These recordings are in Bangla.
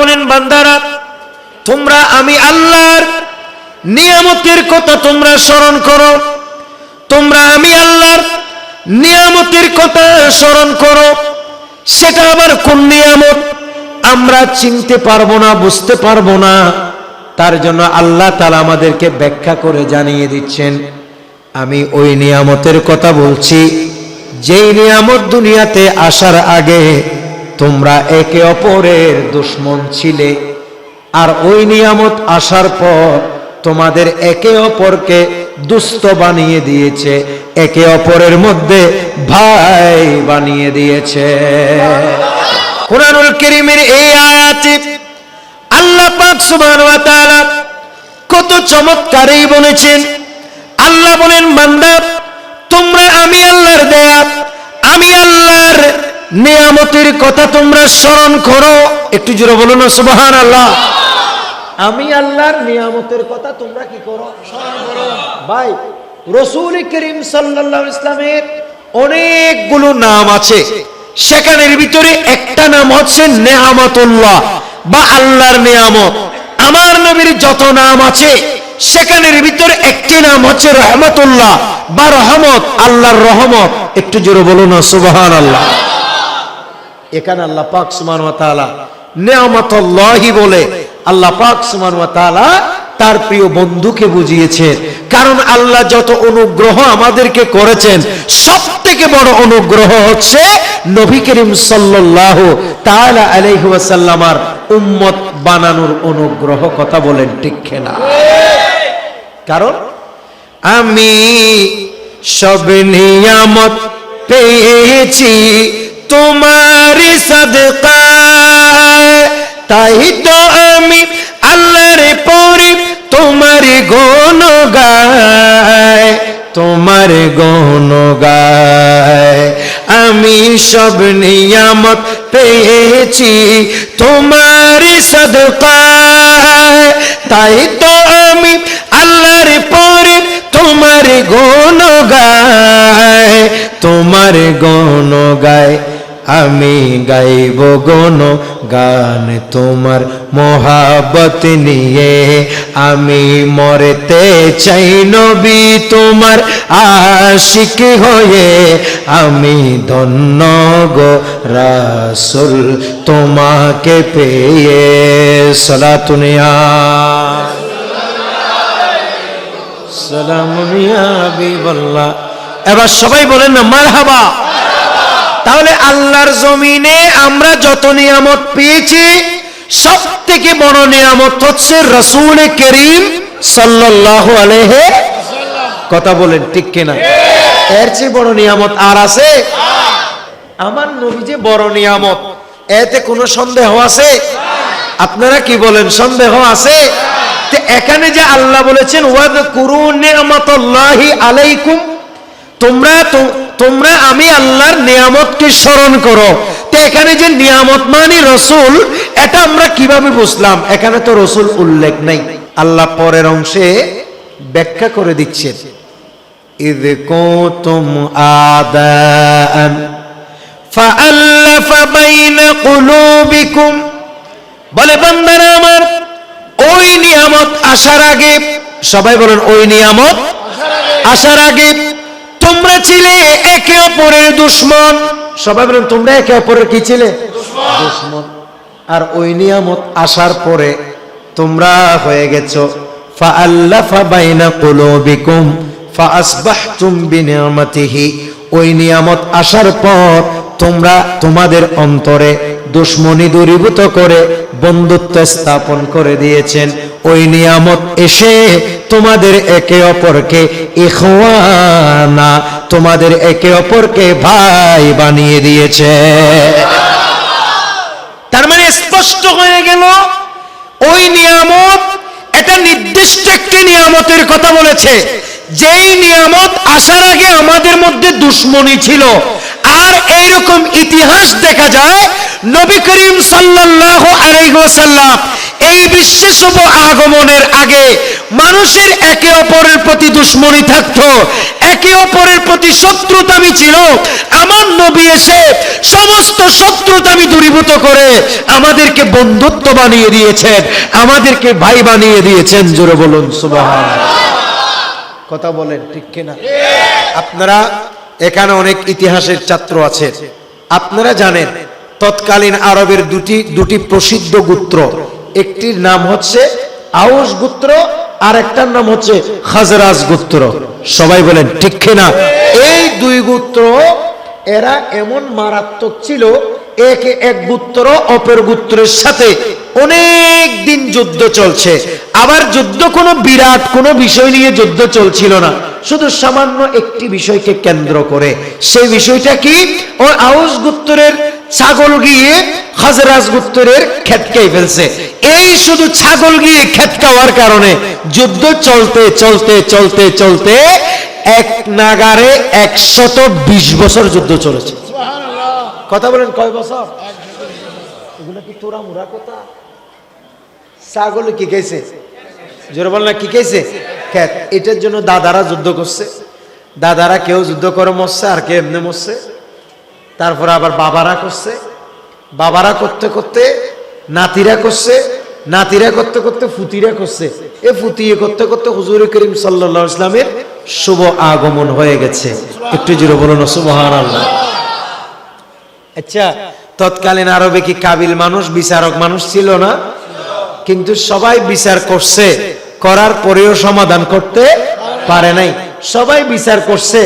বলেন বান্দারা তোমরা আমি আল্লাহর নিয়ামতের কথা তোমরা স্মরণ করো, তোমরা আমি আল্লাহর নিয়ামতের কথা স্মরণ করো। সেটা আবার কোন নিয়ামত আমরা চিনতে পারবো না, বুঝতে পারবো না। তার জন্য আল্লাহ তাআলা আমাদেরকে ব্যাখ্যা করে জানিয়ে দিচ্ছেন, আমি ওই নিয়ামতের কথা বলছি যেই নিয়ামত দুনিয়াতে আসার আগে তোমরা একে অপরের দুশমন ছিলে, আর ওই নিয়ামত আসার পর তোমাদের একে অপরকে দুস্থ বানিয়ে দিয়েছে, একে অপরের মধ্যে ভাই বানিয়ে দিয়েছে। কুরআনুল কারীমের এই আয়াতে আল্লাহ পাক সুবহানাহু ওয়া তাআলা কত চমৎকারই বলেছেন। আল্লাহ বলেন বান্দা তোমরা আমি আল্লাহর দেয়া, আমি আল্লাহর নিয়ামতের কথা তোমরা স্মরণ করো। একটু জোরে বলো না সুবহানাল্লাহ। আমি আল্লাহর নিয়ামতের কথা তোমরা কি করো? স্মরণ করো। ভাই রাসূল করিম সাল্লাল্লাহু আলাইহি ওয়াসাল্লামের অনেকগুলো নাম আছে, সেখানের ভিতরে একটা নাম হচ্ছে নেয়ামতুল্লাহ বা আল্লাহর নিয়ামত। আমার নবীর যত নাম আছে সেখানের ভিতরে একটি নাম হচ্ছে রহমতুল্লাহ বা রহমত, আল্লাহর রহমত। একটু জোরে বলো না সুবহানাল্লাহ। এখানে আল্লাহ পাক সুবহানাহু ওয়া তাআলা নেয়ামতুল্লাহি বলে আল্লাহ পাক সুবহানাহু ওয়া তাআলা তার প্রিয় বন্ধুকে বুঝিয়েছেন। কারণ আল্লাহ যত অনুগ্রহ আমাদেরকে করেছেন সবথেকে বড় অনুগ্রহ হচ্ছে নবী করিম সাল্লাল্লাহু তাআলা আলাইহি ওয়াসাল্লামার উম্মত বানানোর অনুগ্রহ। কথা বলেন ঠিক কিনা? কারণ আমি সব নিয়ামত পেয়েছি তোমার সাদকায়, তাই তো আমি আল্লাহর পরে তোমার গুণ গাই, তোমার গুণ গাই। আমি সব নিয়ামত পেয়েছি তোমার সাদকায়, তাই তো আমি আল্লাহর পরে তোমার গুণ গাই, তোমার গুণ গাই। আমি গাইব গুণ গান তোমার মোহাব্বত নিয়ে, আমি মরতে চাই নবী তোমার আশিক হয়ে। আমি ধন্য গো রাসূল তোমাকে পেয়ে। সালাতুন ইয়া সালামুন ইয়া হাবিবাল্লাহ। এবার সবাই বলেন না মারহাবা। তাহলে আল্লাহর জমিনে আমরা যত নিয়ামত পেয়েছি সব থেকে বড় নিয়ামত হচ্ছে রাসূল করিম সাল্লাল্লাহু আলাইহি ওয়াসাল্লাম। কথা বলেন ঠিক কিনা? এর চেয়ে বড় নিয়ামত আর আছে? আমার নবী যে বড় নিয়ামত, এতে কোনো সন্দেহ আছে? আপনারা কি বলেন, সন্দেহ আছে? তো এখানে যে আল্লাহ বলেছেন ওয়াযকুরু নি'মাতাল্লাহি আলাইকুম, তোমরা আমি আল্লাহর নিয়ামতকে স্মরণ করো। তো এখানে যে নিয়ামত মানে রাসূল, এটা আমরা কিভাবে বুঝলাম? এখানে তো রাসূল উল্লেখ নাই। আল্লাহ পরের অংশে ব্যাখ্যা করে দিচ্ছেন, ইয কুনতুম আদাআন ফাআল্লাফা বাইনা কুলুবিকুম। বলে বান্দারা আমার, ওই নিয়ামত আসার আগে, সবাই বলেন ওই নিয়ামত আসার আগে তোমরা ছিলে একে অপরের দুশমন। সবাই বলেন তোমরা একে অপরের কি ছিলে? দুশমন। আর ওই নিয়ামত আসার পরে তোমরা হয়ে গেছো ফাআল্লাফা বাইনা কুলুবিকুম ফাআসবাহতুম বিনিয়ামাতিহি। ওই নিয়ামত আসার পর তোমরা তোমাদের অন্তরে দুশমনি দূরীভূত করে বন্ধুত্ব স্থাপন করে দিয়েছেন। ওই নিয়ামত এসে তোমাদের একে অপরকে ইখওয়ানা, তোমাদের একে অপরকে ভাই বানিয়ে দিয়েছে। তার মানে স্পষ্ট হয়ে গেল ওই নিয়ামত এটা নির্দিষ্ট একটি নিয়ামতের কথা বলেছে, যেই নিয়ামত আসার আগে আমাদের মধ্যে দুশমনি ছিল। আর এইরকম ইতিহাস দেখা যায় নবী করিম সাল্লাল্লাহু আলাইহি ওয়াসাল্লাম এই বিশ্বে শুভ আগমনের আগে মানুষের একে অপরের প্রতি দুশ্মনী থাকতো, একে অপরের প্রতি শত্রুতামি ছিল, আমার নবী এসে সমস্ত শত্রুতামি দূরীভূত করে আমাদেরকে বন্ধুত্ব বানিয়ে দিয়েছেন, আমাদেরকে ভাই বানিয়ে দিয়েছেন। জোরে বলুন সুবহানাল্লাহ। কথা বলেন ঠিক কিনা? আপনারা এখানে অনেক ইতিহাসের ছাত্র আছে, আপনারা জানেন তৎকালীন আরবের দুটি প্রসিদ্ধ গোত্র, একটির নাম হচ্ছে আউস গোত্র আর একটার নাম হচ্ছে খাজরাজ গোত্র। সবাই বলেন ঠিক কিনা? এই দুই গোত্র এরা এমন মারাত্মক ছিল, এক গোত্র অপর গোত্রের সাথে অনেক দিন যুদ্ধ চলছে। আবার যুদ্ধ কোনো বিরাট কোনো বিষয় নিয়ে যুদ্ধ চলছিল না, শুধু সামান্য একটি বিষয়কে কেন্দ্র করে। সেই বিষয়টা কি? ও আউস গোত্রের ছাগল গিয়ে খাজরাজ গোত্রের খেটকাই ফেলছে। এই শুধু ছাগল গিয়ে খেটকাওয়ার কারণে যুদ্ধ চলতে চলতে চলতে চলতে এক নাগারে 120 বছর যুদ্ধ চলেছে। কথা বলেন কয় বছর? এগুলো কি তোরা মুরা কথা? ছাগল কি খাইছে? জোরে বল না, কি খাইছে? খেত। এটার জন্য দাদারা যুদ্ধ করছে, দাদারা কেউ যুদ্ধ করে মরছে আর কেউ এমনি মরছে। তারপরে আবার বাবারা করছে, বাবারা করতে করতে নাতিরা করছে, নাতিরা করতে করতে ফুতিরা করছে, এ ফুতিয়ে করতে করতে হুজুর করিম সাল্লাল্লাহু আলাইহি ওয়াসাল্লামের শুভ আগমন হয়ে গেছে। একটু জোরে বলুন সুবহানাল্লাহ। আচ্ছা, তৎকালীন আরবে কি কাবিল মানুষ, বিচারক মানুষ ছিল না? কিন্তু সবাই বিচার করছে, করার পরেও সমাধান করতে পারে নাই। সবাই বিচার করছে,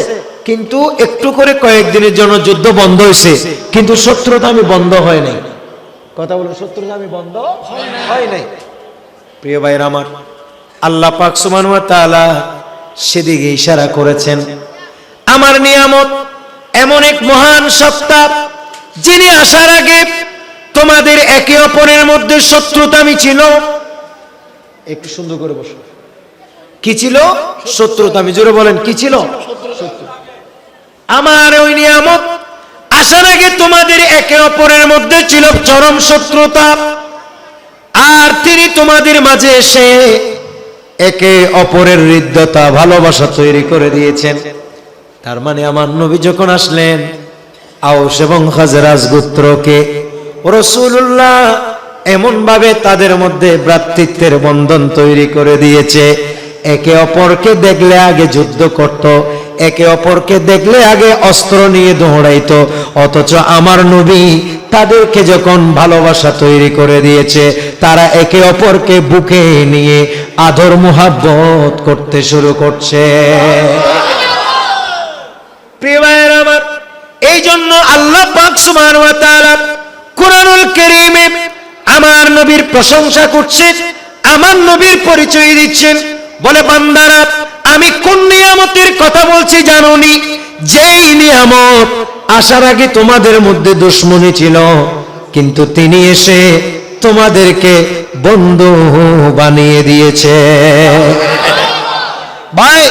কিন্তু একটু করে কয়েকদিনের জন্য যুদ্ধ বন্ধ হয়েছে, কিন্তু শত্রুতামি বন্ধ হয় নাই। কথা বলো, শত্রুতামি বন্ধ হয় নাই। প্রিয় ভাইরা আমার, আল্লাহ পাক সুবহানাহু ওয়া তাআলা সেদিকে ইশারা করেছেন। আমার নিয়ামত এমন এক মহান সত্তা, যিনি আসার আগে তোমাদের একে অপরের মধ্যে শত্রুতামি ছিল। একটু সুন্দর করে বসো। কি ছিল? শত্রুতামি। জোরে বলেন, কি ছিল? আমার ওই নিয়ামত আসার আগে তোমাদের একে অপরের মধ্যে ছিল চরম শত্রুতা, আর তিনি তোমাদের মাঝে এসে একে অপরের হৃদ্যতা ভালোবাসা তৈরি করে দিয়েছেন। তার মানে আমার নবী যখন আসলেন, আউস এবং খাজরাজ গোত্রকে রাসূলুল্লাহ এমন ভাবে তাদের মধ্যে ভ্রাতৃত্বের বন্ধন তৈরি করে দিয়েছে, একে অপরকে দেখলে আগে যুদ্ধ করত, একে অপরকে দেখলে আগে অস্ত্র নিয়ে দৌড়াইতো। অথচ আমার নবী তাদেরকে যখন ভালোবাসা তৈরি করে দিয়েছে, তারা একে অপরকে বুকে নিয়ে আদর মুহাব্বত করতে শুরু করছে। প্রিয় ভাইয়েরা আমার, এই জন্য আল্লাহ পাক সুবহানাহু ওয়া তাআলা কুরআনুল কারীমে আমার নবীর প্রশংসা করছেন, আমার নবীর পরিচয় দিচ্ছেন। বলে, বান্দারা আমি কোন নিয়ামতের কথা বলছি জানোনি? যেই নিয়ামত আসার আগে তোমাদের মধ্যে দুশমনী ছিল, কিন্তু তিনি এসে তোমাদেরকে বন্ধু বানিয়ে দিয়েছে। ভাই,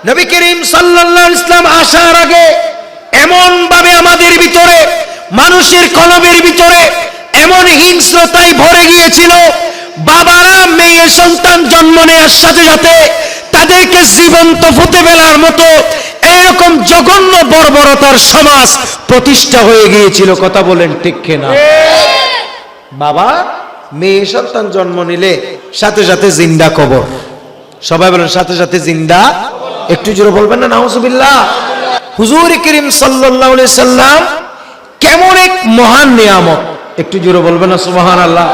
নবী করিম সাল্লাল্লাহু আলাইহি ওয়াসাল্লাম আসার আগে এমন ভাবে আমাদের ভিতরে, মানুষের কলবের ভিতরে এমন হিংস্রতায় ভরে গিয়েছিল, বাবারা মেয়ে সন্তান জন্ম নেওয়ার সাথে সাথে তাদেরকে জীবন্ত ফুটে ফেলার মতো এরকম জঘন্য বর্বরতার সমাজ প্রতিষ্ঠা হয়ে গিয়েছিল। কথা বলেন ঠিক কিনা? বাবা মেয়ে সন্তান জন্ম নিলে সাথে সাথে জিন্দা কবর। সবাই বলেন, সাথে সাথে জিন্দা। একটু জোরে বলবেন না নাউজুবিল্লাহ। হুজুর করিম সাল্লাল্লাহু আলাইহি সাল্লাম কেমন এক মহান নিয়ামত, একটু জোরে বলবেন না সুবহানাল্লাহ।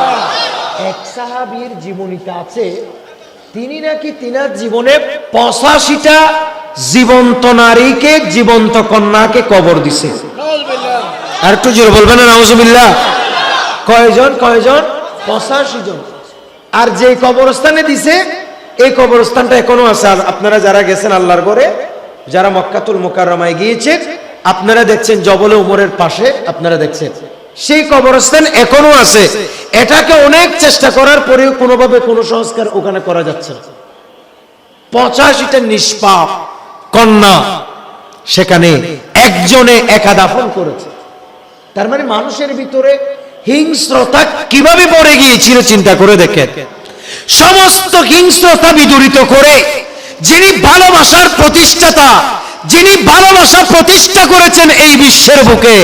এক সাহাবীর জীবনীতে আছে, তিনি নাকি তিনার জীবনে 85টা জীবন্ত নারীকে, জীবন্ত কন্যাকে কবর দিছে। আর একটু জোরে বলবেন না নাউজুবিল্লাহ। কয়জন? 85 জন। আর যে কবরস্থানে দিছে, এই কবরস্থানটা এখনো আছে। আর আপনারা যারা গেছেন আল্লাহর ঘরে, যারা মক্কাতুল মুকাররমায় গিয়েছেন, আপনারা দেখছেন জবলে উমরের পাশে, আপনারা দেখছেন সেই কবরস্থান এখনো আছে। এটাকে অনেক চেষ্টা করার পরেও কোনোভাবে কোনো সংস্কার ওখানে করা যাচ্ছে না। 85টা নিষ্পাপ কন্যা সেখানে একজনে একা দাফন করেছে। তার মানে মানুষের ভিতরে হিংস্রতা কিভাবে পড়ে গিয়েছিল চিন্তা করে দেখেন। সমস্ত হিংস্রতা বিদূরিত করে যিনি ভালোবাসার প্রতিষ্ঠাতা, যিনি ভালোবাসা প্রতিষ্ঠা করেছেন এই বিশ্বের বুকে,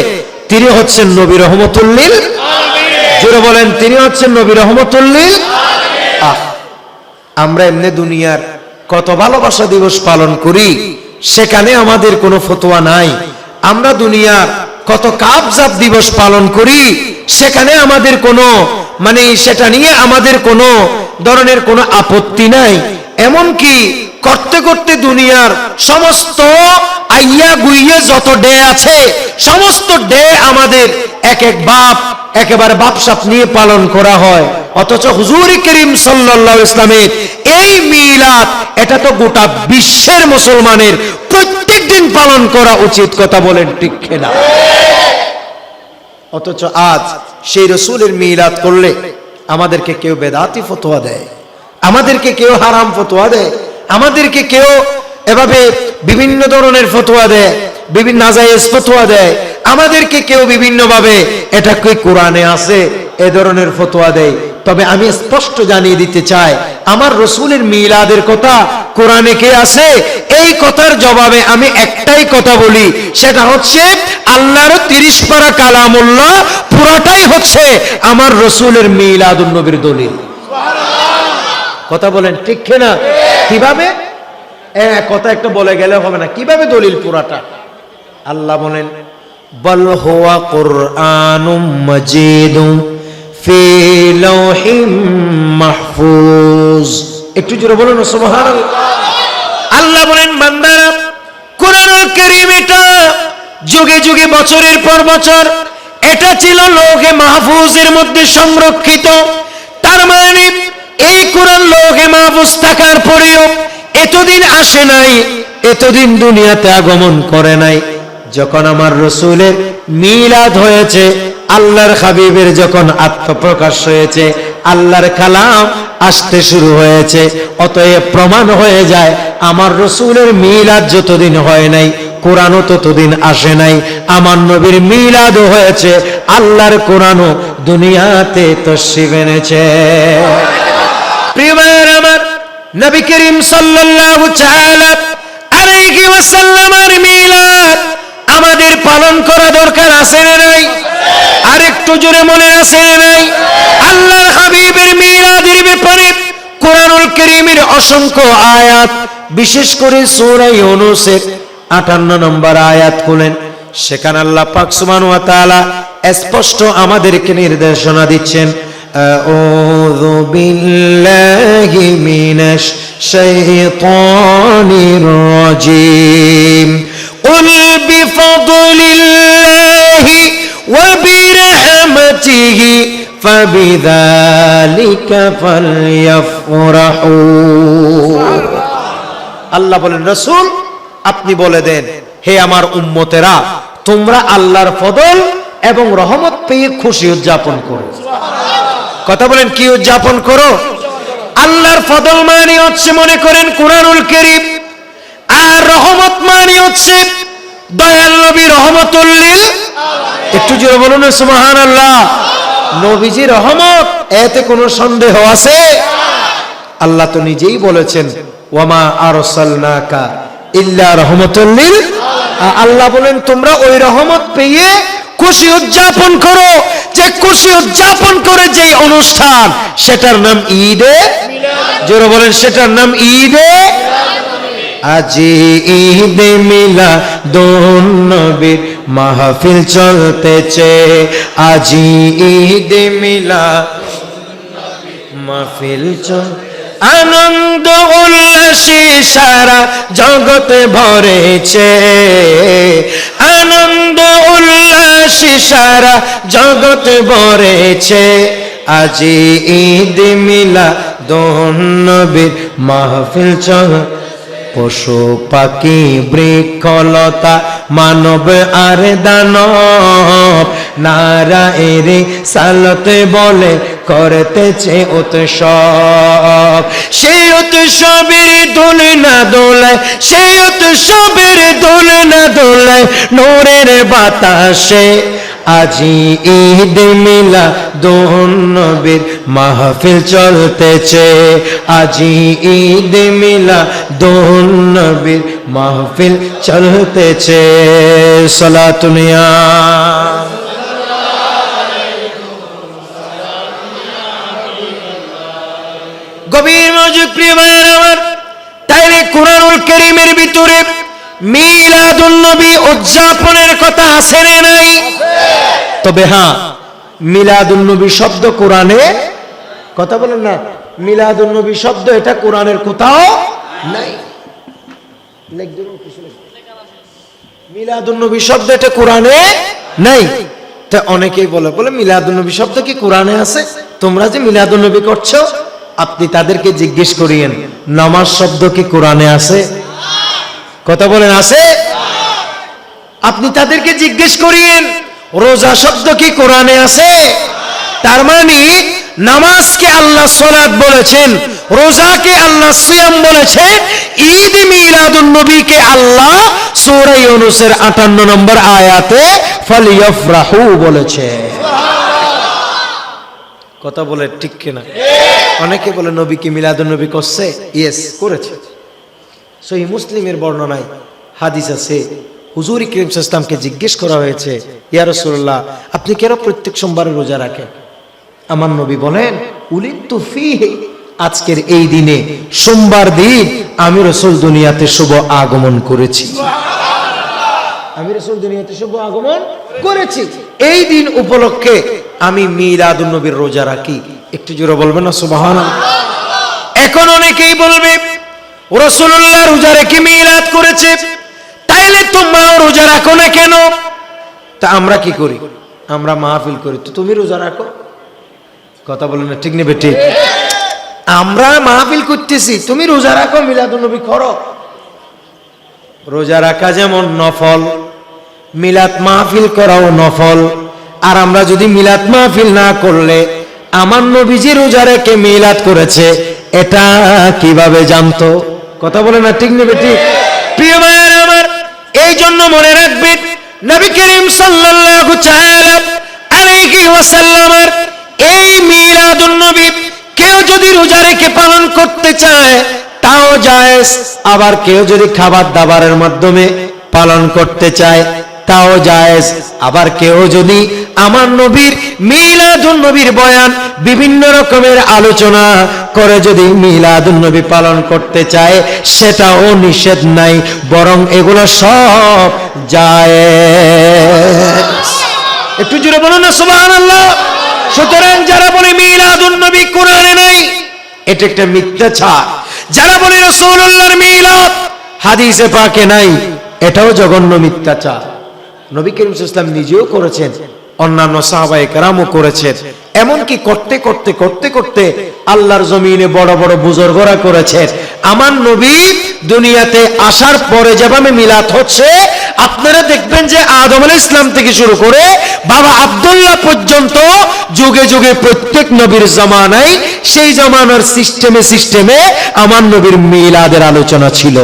তিনি হচ্ছেন নবী রহমতুল লিল আলামিন। জোরে বলেন, তিনি হচ্ছেন নবী রহমতুল লিল আলামিন। আমরা এমনি দুনিয়ার কত ভালোবাসা দিবস পালন করি, সেখানে আমাদের কোনো ফতোয়া নাই। আমরা দুনিয়ার কত কাবজাব দিবস পালন করি, সেখানে আমাদের কোনো সেটা নিয়ে আমাদের কোনো ধরনের কোনো আপত্তি নাই। এমনকি করতে করতে দুনিয়ার সমস্ত আইয়া গুইয়ে যত ডে আছে, সমস্ত ডে আমাদের এক এক বাপ একেবারে বাপসাপ নিয়ে পালন করা হয়। অথচ হুজুর করিম সাল্লাল্লাহু আলাইহি ইসলামের এই মিলাদ, এটা তো গোটা বিশ্বের মুসলমানের প্রত্যেক দিন পালন করা উচিত। কথা বলেন ঠিক কিনা? অথচ আজ সেই রসুলের মিলাদ করলে আমাদেরকে কেউ বেদাতি ফতোয়া দেয়, আমাদেরকে কেউ হারাম ফতোয়া দেয়, আমাদেরকে কেউ এভাবে বিভিন্ন ধরনের ফতোয়া দেয়, বিভিন্ন নাজায়েজ ফতোয়া দেয়, আমাদেরকে কেউ বিভিন্ন ভাবে এটা কি কোরআনে আছে এ ধরনের ফতোয়া দেয়। তবে আমি স্পষ্ট জানিয়ে দিতে চাই, আমার রসুলের মিলাদের কথা কোরআনে কে আছে? এই কথার জবাবে আমি একটাই কথা বলি, সেটা হচ্ছে আল্লাহর 30 পারা কালামুল্লাহ পুরোটাই হচ্ছে আমার রসুলের মিলাদুন নবীর দলিল। কথা বলেন ঠিক কিনা? কিভাবে? কথা একটা বলে গেলে হবে না, কিভাবে দলিল পুরাটা? আল্লাহ বলেন, বল হুয়া কুরআনুম মাজিদুম ফি লাওহিম মাহফুজ। একটু জোরে বলুন সুবহানাল্লাহ। আল্লাহ বলেন, বান্দারা, কোরআনুল কারীম এটা যুগে যুগে বছরের পর বছর এটা ছিল লৌহে মাহফুজের মধ্যে সংরক্ষিত। তার মানে এই কোরআন লৌহে মাহফুজ থাকার পরেও এতদিন আসে নাই, এতদিন দুনিয়াতে আগমন করে নাই। যখন আমার রসুলের মিলাদ হয়েছে, আল্লাহর হাবিবের যখন আত্মপ্রকাশ হয়েছে, আল্লাহর কালাম আসতে শুরু হয়েছে, অতএব প্রমাণ হয়ে যায় আমার রসুলের মিলাদ যতদিন হয় নাই, কোরআনও ততদিন আসে নাই। আমার নবীর মিলাদও হয়েছে, আল্লাহর কোরআনও দুনিয়াতে তশরিফ এনেছে। প্রিয় ভাইয়েরা আমার, নবী করিম সাল্লাল্লাহু তাআলা আলাইহি ওয়াসাল্লামের মিলাদ আমাদের পালন করা দরকার আছে না নাই? আরেকটু জোরে মনে আছে না নাই? আল্লাহর হাবিবের মিলাদের ব্যাপারে কোরআনুল কারীমের অসংখ্য আয়াত, বিশেষ করে সূরা ইউনূসের 58 নম্বর আয়াত খুলেন, সেখানে আল্লাহ পাক সুবহানাহু ওয়া তাআলা স্পষ্ট আমাদেরকে নির্দেশনা দিচ্ছেন, আউযু বিল্লাহি মিনাশ শাইতানির রাজীম, কুল বিফাদলিল্লাহি ওয়া বিরহমাতিহি ফাবিযালিকা ফালইফরাহু। আল্লাহ বলেন, রাসূল আপনি বলে দেন, হে আমার উম্মতেরা, তোমরা আল্লাহর ফজল এবং রহমত পেয়ে খুশি উদযাপন করো। কথা বলেন, কি উদযাপন করো? আল্লাহর ফজল মানে হচ্ছে মনে করেন কোরআনুল কারীম, আর রহমত মানে হচ্ছে দয়াল নবী রহমতুল লিল আলামিন। একটু জোরে বলুন সুবহানাল্লাহ। নবীজি রহমত, এতে কোনো সন্দেহ আছে? আল্লাহ তো নিজেই বলেছেন, ওয়ামা আরসালনাকা ইল্লা রাহমাতুল লিল আলামিন। আল্লাহ বলেন, তোমরা ওই রহমত পেয়ে খুশি উদযাপন করো। যে খুশি উদযাপন করে যে অনুষ্ঠান, সেটার নাম ঈদে মিলাদ। জোরে বলেন, সেটার নাম ঈদে মিলাদ। আজি ঈদে মিলাদুন নবীর মাহফিল চলতেছে, আজি ঈদে মিলাদুন নবীর মাহফিল চল, আনন্দ উল্লাসে সারা জগতে ভরেছে, আনন্দ উল্লাসে সারা জগতে ভরেছে, আজি ঈদ মিলাদুন নবীর মাহফিল চল, পশু পাখি বৃক্ষলতা মানব আর দানব নারায়ে সালতে বলে করতেছে উৎসব। সেই উৎসবের দোলে না দোলে, সেই উৎসবের দোলে না দোলে নূরের বাতাসে, আজি ঈদ মিলাদ দোন নবীর মাহফিল চলতেছে, আজি ঈদ মিলাদুন নবীর মাহফিল চলতেছে। সালাতুনিয়া গভীর মনোযোগ প্রিয় ভাইয়ের আমার। তাইলে কুরআনুল কারীমের ভিতরে মিলাদুন নবী উদযাপনের কথা আছে না নাই? তবে হ্যাঁ, মিলাদুন নবী শব্দ কোরআনে, কথা বলেন না, মিলাদুন নবী শব্দ এটা কোরআনের কোথাও নাই। মিলাদুন নবী শব্দ এটা কোরআনে নাই। তা অনেকেই বলে মিলাদুন নবী শব্দ কি কোরআনে আছে? তোমরা যে মিলাদুন নবী করছো, আপনি তাদেরকে জিজ্ঞেস করিয়েন নামাজ শব্দ কি কোরআনে আছে? কথা বলেন আছে? আপনি তাদেরকে জিজ্ঞেস করিয়েন রোজা শব্দ কি কোরআনে আছে? তার মানে নামাজকে আল্লাহ সালাত বলেছেন, রোজাকে আল্লাহ সিয়াম বলেছে, ঈদ মিলাদুন নবীকে আল্লাহ সূরা ইউনূসের 58 নম্বর আয়াতে ফালিয়াফরাহু বলেছে। কথা বলে ঠিক কিনা? অনেকে বলে নবী কি মিলাদুন নবী করছে? ইয়েস, করেছে। সহিহ মুসলিমের বর্ণনায় হাদিস আছে, হুজুর করিম সাল্লাল্লাহু আলাইহি ওয়াসাল্লামকে জিজ্ঞেস করা হয়েছে, ইয়া রাসূলুল্লাহ আপনি কেন প্রত্যেক সোমবারে রোজা রাখেন? আমার নবী বলেন, উলিদতু ফীহি, আজকের এই দিনে সোমবার দিন আমি রাসূল দুনিয়াতে শুভ আগমন করেছি। আমি রাসূল দুনিয়াতে শুভ আগমন করেছি, এই দিন উপলক্ষে আমি মিলাদুন নবীর রোজা রাখি। একটু জোরে বলবেন না সুবহানাল্লাহ? এখন অনেকেই বলবে রাসূলুল্লাহ রোজা রেখে মিলাদ করেছে, তাইলে তোমরাও রোজা রাখো না কেন? তা আমরা কি করি? আমরা মাহফিল করি, তো তুমি রোজা রাখো। কথা বলেন না, ঠিক নেবে? ঠিক। আমরা মাহফিল করতেছি, তুমি রোজা রাখো, মিলাদুন নবী করো। রোজা রাখা যেমন নফল, মিলাদ মাহফিল করাও নফল। আর আমরা যদি মিলাদ মাহফিল না করলে আমার নবীজি রোজা রেখে মিলাদ করেছে এটা কিভাবে জানতো? কথা বলে না, ঠিক নেবে? ঠিক। প্রিয় ভাইয়েরা আমার, এই জন্য মনে রাখবেন নবী করিম সাল্লাল্লাহু তাআলা আলাইহি ওয়াসাল্লামের এই মিলাদুন নবী কেউ যদি রোজা রেখে পালন করতে চায় তাও জায়েজ, আবার কেউ যদি খাবার দাবারের মাধ্যমে পালন করতে চায় তাও জায়েজ, আবার কেউ যদি আমার নবীর মিলাদুন নবীর বয়ান বিভিন্ন রকমের আলোচনা করে যদি মিলাদুন নবী পালন করতে চায় সেটাও নিষেধ নাই, বরং এগুলো সব জায়েজ। একটু জোরে বলুন না সুবহানাল্লাহ। সুতরাং যারা বলে মিলাদুন নবী কোরআনে নাই, এটা একটা মিথ্যাচার। যারা বলে রাসূলুল্লাহর মিলাদ হাদিসে পাকে নাই, এটাও জঘন্য মিথ্যাচার। নবী করিম সাল্লাল্লাহু আলাইহি ওয়াসাল্লাম নিজেও করেছেন, অন্যান্য সাহাবায়ে কেরামও করেছেন, এমনকি করতে করতে করতে করতে আল্লাহর জমিনে বড় বড় বুজুর্গরা করেছেন। আমার নবী দুনিয়াতে আসার পরে যেভাবে মিলাদ হচ্ছে, আপনারা দেখবেন যে আদম আলাইহিস সালাম থেকে শুরু করে বাবা আব্দুল্লাহ পর্যন্ত যুগে যুগে প্রত্যেক নবীর জামানায় সেই জামানার সিস্টেমে আমার নবীর মিলাদের আলোচনা ছিল।